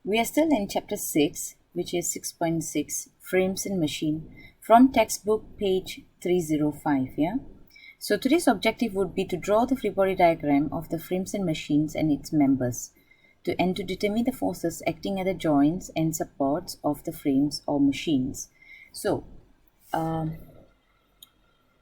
We are still in chapter 6, which is 6.6 Frames in Machine from textbook page 305. Yeah. So today's objective would be to draw the free body diagram of the frames and machines and its members and to determine the forces acting at the joints and supports of the frames or machines. So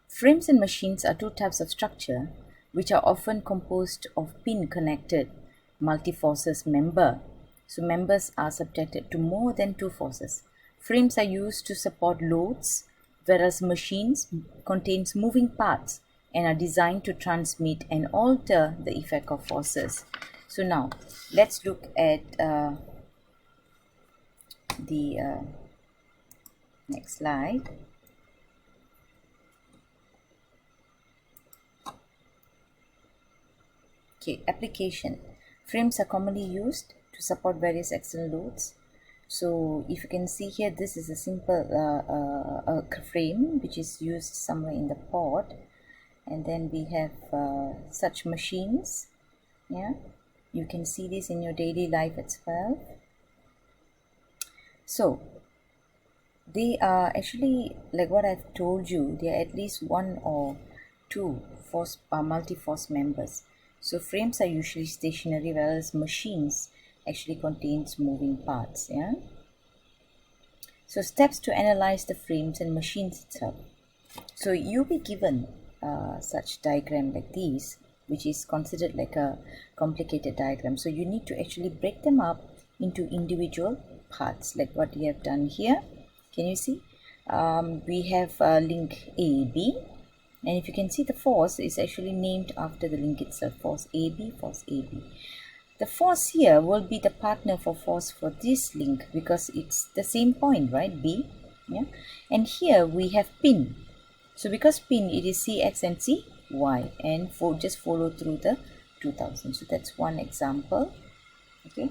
frames and machines are two types of structure which are often composed of pin-connected multi-forces member. So members are subjected to more than two forces. Frames are used to support loads, whereas machines contains moving parts and are designed to transmit and alter the effect of forces. So now let's look at the next slide. Okay, application. Frames are commonly used to support various external loads. So if you can see here, this is a simple frame which is used somewhere in the pod, and then we have such machines. Yeah, you can see this in your daily life as well. So they are actually, like what I've told you, they are at least one or two multi-force members. So frames are usually stationary, whereas machines actually contains moving parts. Yeah. So steps to analyze the frames and machines itself. So you'll be given such diagram like these, which is considered like a complicated diagram. So you need to actually break them up into individual parts, like what we have done here. Can you see? We have link AB, and if you can see, the force is actually named after the link itself, force AB, force AB. The force here will be the partner for force for this link because it's the same point, right? B. Yeah. And here we have pin. So because pin, it is CX and CY, and just follow through the 2000. So that's one example. Okay.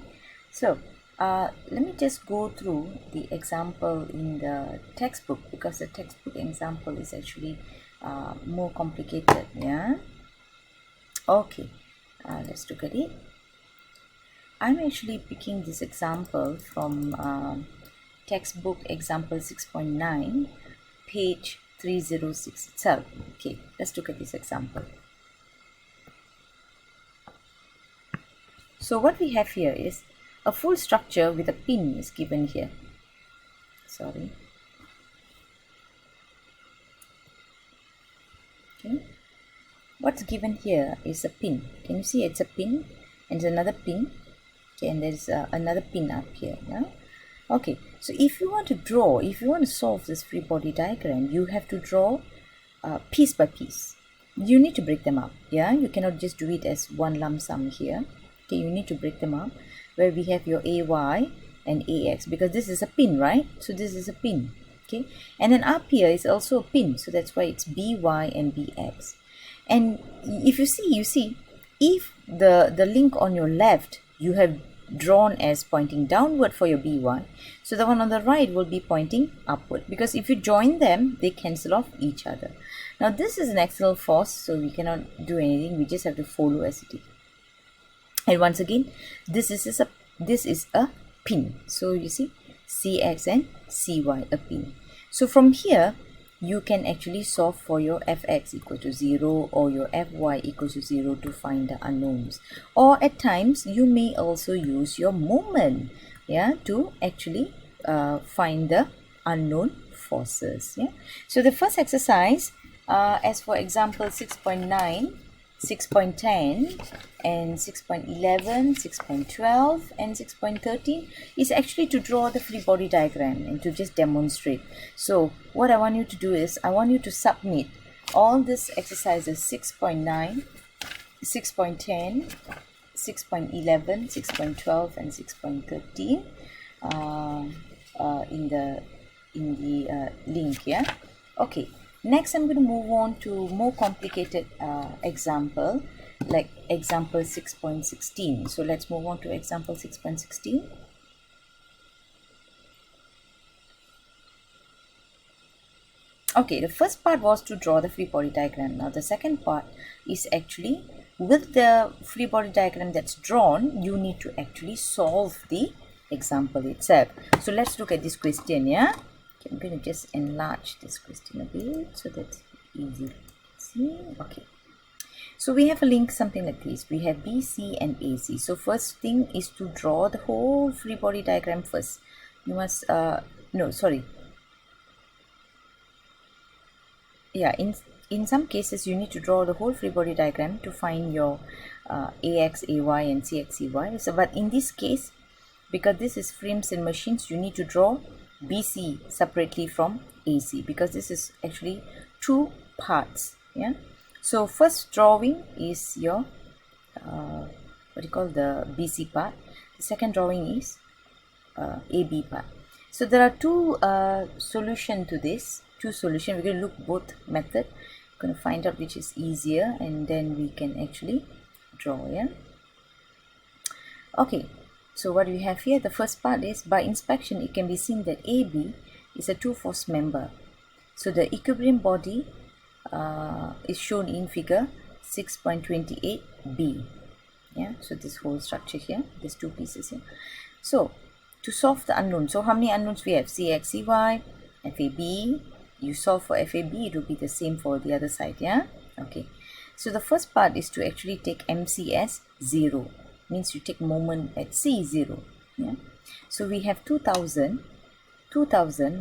So let me just go through the example in the textbook, because the textbook example is actually more complicated. Yeah. Okay. Let's look at it. I'm actually picking this example from textbook example 6.9, page 306 itself. Okay, let's look at this example. So what we have here is a full structure with a pin is given here. Sorry. Okay. What's given here is a pin. Can you see it's a pin and there's another pin? Okay, and there's another pin up here. Yeah. Okay, so if you want to solve this free body diagram, you have to draw piece by piece. You need to break them up. Yeah, you cannot just do it as one lump sum here. Okay, you need to break them up, where we have your AY and AX, because this is a pin, right? So this is a pin. Okay, and then up here is also a pin, so that's why it's BY and BX. And if you see, if the link on your left you have drawn as pointing downward for your BY, so the one on the right will be pointing upward, because if you join them, they cancel off each other. Now this is an external force, so we cannot do anything, we just have to follow as it is. And once again, this is a pin, so you see CX and CY, a pin. So from here you can actually solve for your Fx equal to 0 or your Fy equal to 0 to find the unknowns. Or at times you may also use your moment, yeah, to actually find the unknown forces. Yeah. So the first exercise, as for example 6.9, 6.10 and 6.11, 6.12 and 6.13 is actually to draw the free body diagram and to just demonstrate. So what I want you to do is, I want you to submit all these exercises 6.9, 6.10, 6.11, 6.12 and 6.13 in the link. Yeah. Okay. Next, I'm going to move on to more complicated example, like example 6.16. So let's move on to example 6.16. Okay, the first part was to draw the free body diagram. Now the second part is actually, with the free body diagram that's drawn, you need to actually solve the example itself. So let's look at this question. Yeah, okay, I'm going to just enlarge this question a bit so that's easy to see. Okay, so we have a link something like this. We have BC and AC. So first thing is to draw the whole free body diagram first. You must no, sorry, yeah, in some cases you need to draw the whole free body diagram to find your AX, AY and CX, CY. So but in this case, because this is frames and machines, you need to draw BC separately from AC, because this is actually two parts. Yeah, so first drawing is your what you call the BC part. The second drawing is AB part. So there are two solution to this. Two solution. We're going to look both method. We're going to find out which is easier, and then we can actually draw. Yeah. Okay. So what we have here, the first part is, by inspection it can be seen that AB is a two-force member. So the equilibrium body is shown in figure 6.28b. Yeah, so this whole structure here, there's two pieces here. So to solve the unknown, so how many unknowns we have? CX, CY, FAB. You solve for FAB, it will be the same for the other side. Yeah, okay. So the first part is to actually take MC as 0, means you take moment at C 0. Yeah, so we have 2000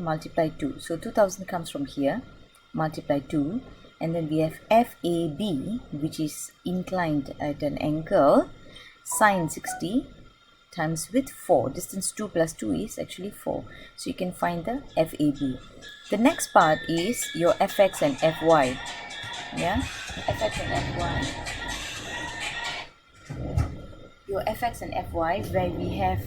multiplied 2. So 2000 comes from here, multiply 2, and then we have FAB, which is inclined at an angle, sine 60 times with 4. Distance 2 plus 2 is actually 4. So you can find the FAB. The next part is your FX and FY. Yeah, FX and FY. Your FX and FY, where we have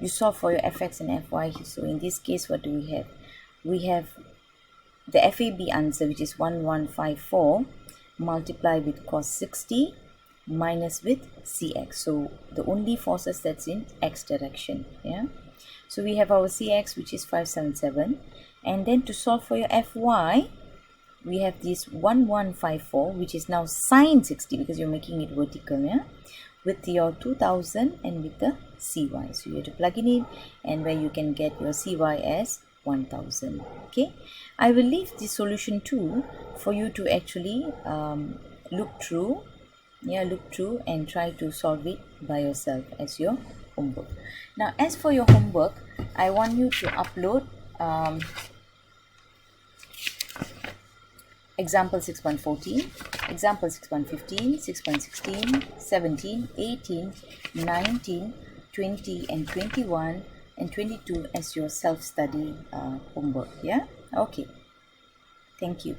you solve for your FX and FY. So in this case, what do we have? We have the FAB answer, which is 1154 multiplied with cos 60 minus with CX. So the only forces that's in X direction. Yeah, so we have our CX, which is 577, and then to solve for your FY, we have this 1154, which is now sine 60, because you're making it vertical. Yeah, with your 2000 and with the CY. So you have to plug in, and where you can get your CY as 1000. Okay, I will leave the solution 2 for you to actually look through. Yeah, look through and try to solve it by yourself as your homework. Now, as for your homework, I want you to upload example 6.14, example 6.15, 6.16, 17, 18, 19, 20 and 21 and 22 as your self-study homework. Yeah, okay, thank you.